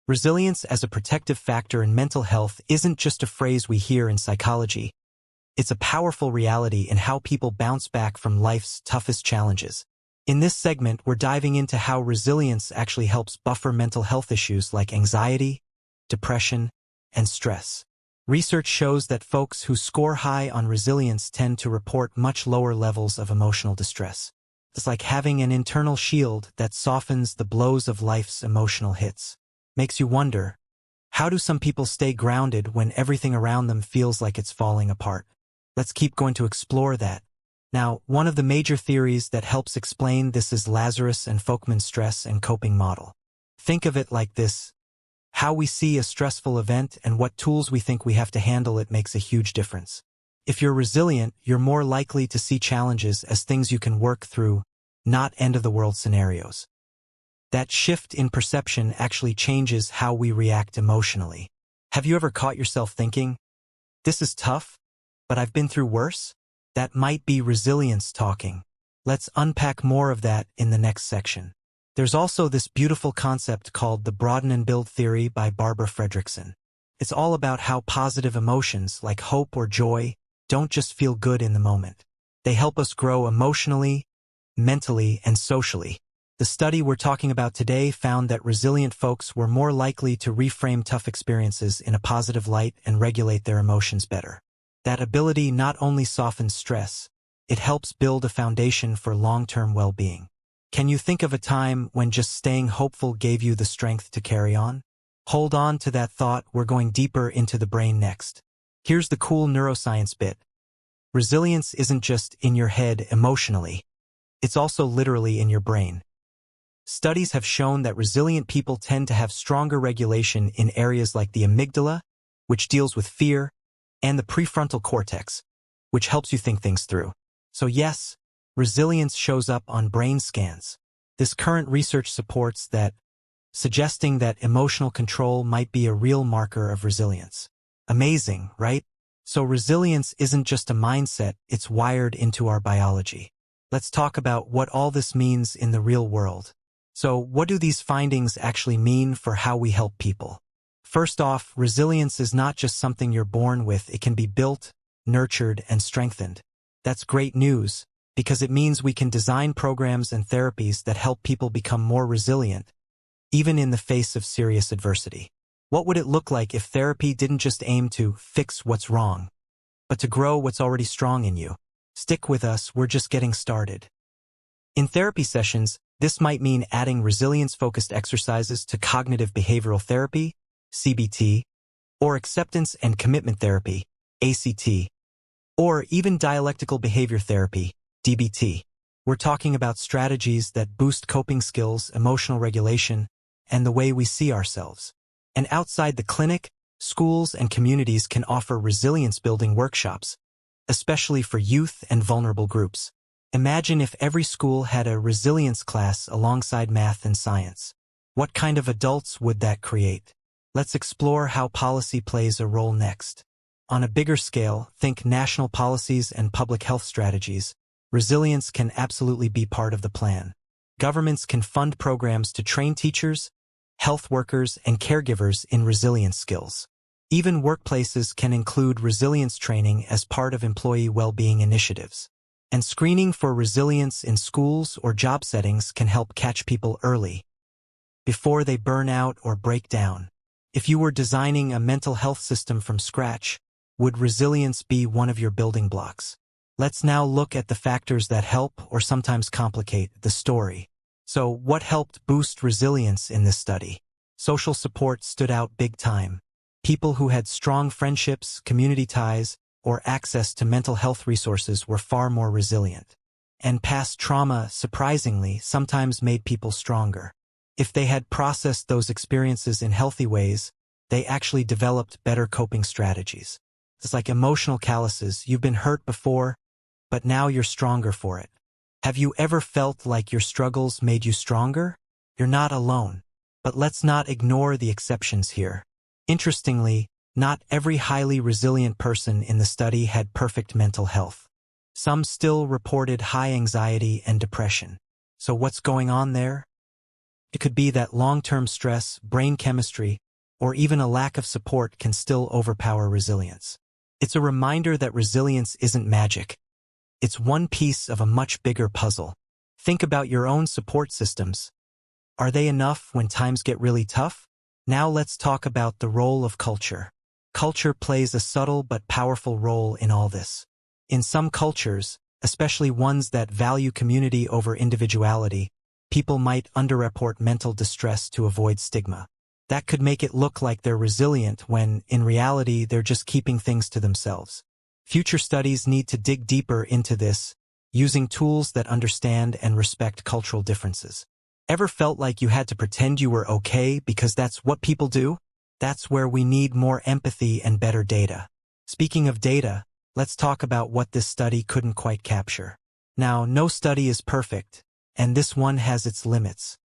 Resilience as a protective factor in mental health isn't just a phrase we hear in psychology. It's a powerful reality in how people bounce back from life's toughest challenges. In this segment, we're diving into how resilience actually helps buffer mental health issues like anxiety, depression, and stress. Research shows that folks who score high on resilience tend to report much lower levels of emotional distress. It's like having an internal shield that softens the blows of life's emotional hits. Makes you wonder, how do some people stay grounded when everything around them feels like it's falling apart? Let's keep going to explore that. Now, one of the major theories that helps explain this is Lazarus and Folkman's stress and coping model. Think of it like this. How we see a stressful event and what tools we think we have to handle it makes a huge difference. If you're resilient, you're more likely to see challenges as things you can work through, not end-of-the-world scenarios. That shift in perception actually changes how we react emotionally. Have you ever caught yourself thinking, "This is tough, but I've been through worse"? That might be resilience talking. Let's unpack more of that in the next section. There's also this beautiful concept called the broaden and build theory by Barbara Fredrickson. It's all about how positive emotions like hope or joy don't just feel good in the moment. They help us grow emotionally, mentally, and socially. The study we're talking about today found that resilient folks were more likely to reframe tough experiences in a positive light and regulate their emotions better. That ability not only softens stress, it helps build a foundation for long-term well-being. Can you think of a time when just staying hopeful gave you the strength to carry on? Hold on to that thought, we're going deeper into the brain next. Here's the cool neuroscience bit. Resilience isn't just in your head emotionally, it's also literally in your brain. Studies have shown that resilient people tend to have stronger regulation in areas like the amygdala, which deals with fear, and the prefrontal cortex, which helps you think things through. So yes, resilience shows up on brain scans. This current research supports that, suggesting that emotional control might be a real marker of resilience. Amazing, right? So resilience isn't just a mindset, it's wired into our biology. Let's talk about what all this means in the real world. So what do these findings actually mean for how we help people? First off, resilience is not just something you're born with, it can be built, nurtured, and strengthened. That's great news, because it means we can design programs and therapies that help people become more resilient, even in the face of serious adversity. What would it look like if therapy didn't just aim to fix what's wrong, but to grow what's already strong in you? Stick with us, we're just getting started. In therapy sessions, this might mean adding resilience-focused exercises to cognitive behavioral therapy, CBT, or acceptance and commitment therapy, ACT, or even dialectical behavior therapy, DBT. We're talking about strategies that boost coping skills, emotional regulation, and the way we see ourselves. And outside the clinic, schools and communities can offer resilience-building workshops, especially for youth and vulnerable groups. Imagine if every school had a resilience class alongside math and science. What kind of adults would that create? Let's explore how policy plays a role next. On a bigger scale, think national policies and public health strategies. Resilience can absolutely be part of the plan. Governments can fund programs to train teachers, health workers, and caregivers in resilience skills. Even workplaces can include resilience training as part of employee well-being initiatives. And screening for resilience in schools or job settings can help catch people early, before they burn out or break down. If you were designing a mental health system from scratch, would resilience be one of your building blocks? Let's now look at the factors that help or sometimes complicate the story. So, what helped boost resilience in this study? Social support stood out big time. People who had strong friendships, community ties, or access to mental health resources were far more resilient. And past trauma, surprisingly, sometimes made people stronger. If they had processed those experiences in healthy ways, they actually developed better coping strategies. It's like emotional calluses. You've been hurt before, but now you're stronger for it. Have you ever felt like your struggles made you stronger? You're not alone. But let's not ignore the exceptions here. Interestingly, not every highly resilient person in the study had perfect mental health. Some still reported high anxiety and depression. So what's going on there? It could be that long-term stress, brain chemistry, or even a lack of support can still overpower resilience. It's a reminder that resilience isn't magic. It's one piece of a much bigger puzzle. Think about your own support systems. Are they enough when times get really tough? Now let's talk about the role of culture. Culture plays a subtle but powerful role in all this. In some cultures, especially ones that value community over individuality, people might underreport mental distress to avoid stigma. That could make it look like they're resilient when, in reality, they're just keeping things to themselves. Future studies need to dig deeper into this, using tools that understand and respect cultural differences. Ever felt like you had to pretend you were okay because that's what people do? That's where we need more empathy and better data. Speaking of data, let's talk about what this study couldn't quite capture. Now, no study is perfect, and this one has its limits.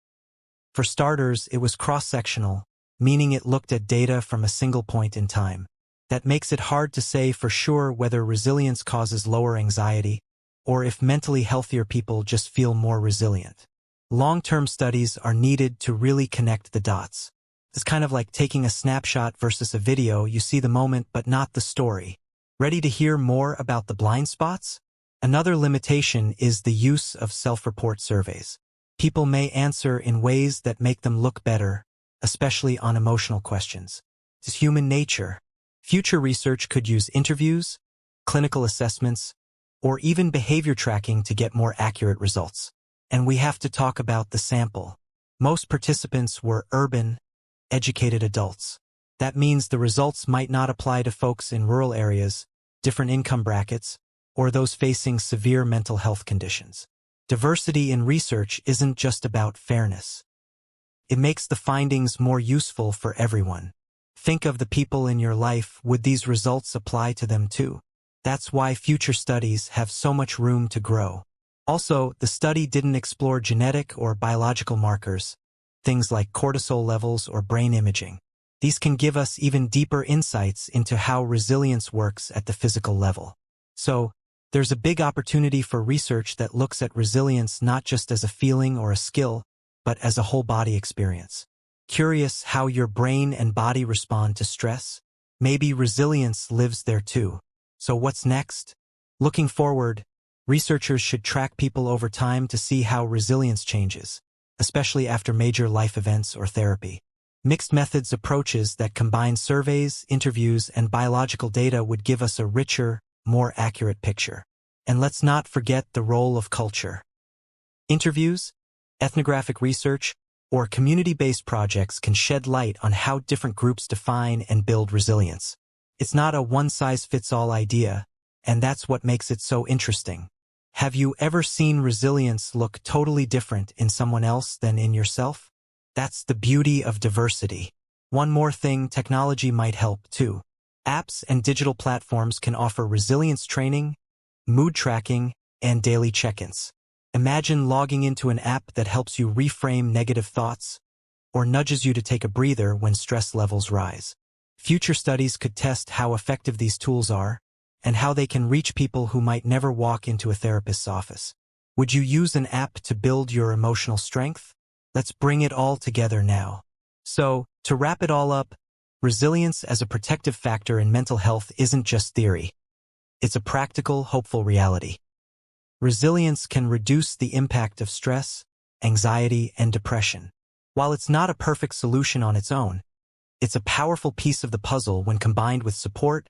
For starters, it was cross-sectional, meaning it looked at data from a single point in time. That makes it hard to say for sure whether resilience causes lower anxiety, or if mentally healthier people just feel more resilient. Long-term studies are needed to really connect the dots. It's kind of like taking a snapshot versus a video. You see the moment but not the story. Ready to hear more about the blind spots? Another limitation is the use of self-report surveys. People may answer in ways that make them look better, especially on emotional questions. It's human nature. Future research could use interviews, clinical assessments, or even behavior tracking to get more accurate results. And we have to talk about the sample. Most participants were urban, educated adults. That means the results might not apply to folks in rural areas, different income brackets, or those facing severe mental health conditions. Diversity in research isn't just about fairness. It makes the findings more useful for everyone. Think of the people in your life. Would these results apply to them too? That's why future studies have so much room to grow. Also, the study didn't explore genetic or biological markers, things like cortisol levels or brain imaging. These can give us even deeper insights into how resilience works at the physical level. So, there's a big opportunity for research that looks at resilience not just as a feeling or a skill, but as a whole body experience. Curious how your brain and body respond to stress? Maybe resilience lives there too. So what's next? Looking forward, researchers should track people over time to see how resilience changes, especially after major life events or therapy. Mixed methods approaches that combine surveys, interviews, and biological data would give us a richer, more accurate picture. And let's not forget the role of culture. Interviews, ethnographic research, or community-based projects can shed light on how different groups define and build resilience. It's not a one-size-fits-all idea, and that's what makes it so interesting. Have you ever seen resilience look totally different in someone else than in yourself? That's the beauty of diversity. One more thing, technology might help too. Apps and digital platforms can offer resilience training, mood tracking, and daily check-ins. Imagine logging into an app that helps you reframe negative thoughts or nudges you to take a breather when stress levels rise. Future studies could test how effective these tools are and how they can reach people who might never walk into a therapist's office. Would you use an app to build your emotional strength? Let's bring it all together now. So, to wrap it all up, resilience as a protective factor in mental health isn't just theory. It's a practical, hopeful reality. Resilience can reduce the impact of stress, anxiety, and depression. While it's not a perfect solution on its own, it's a powerful piece of the puzzle when combined with support,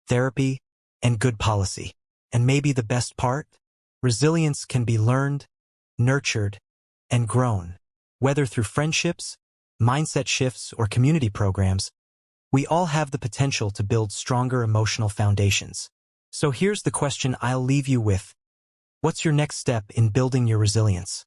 therapy, and good policy. And maybe the best part? Resilience can be learned, nurtured, and grown. Whether through friendships, mindset shifts, or community programs, we all have the potential to build stronger emotional foundations. So here's the question I'll leave you with. What's your next step in building your resilience?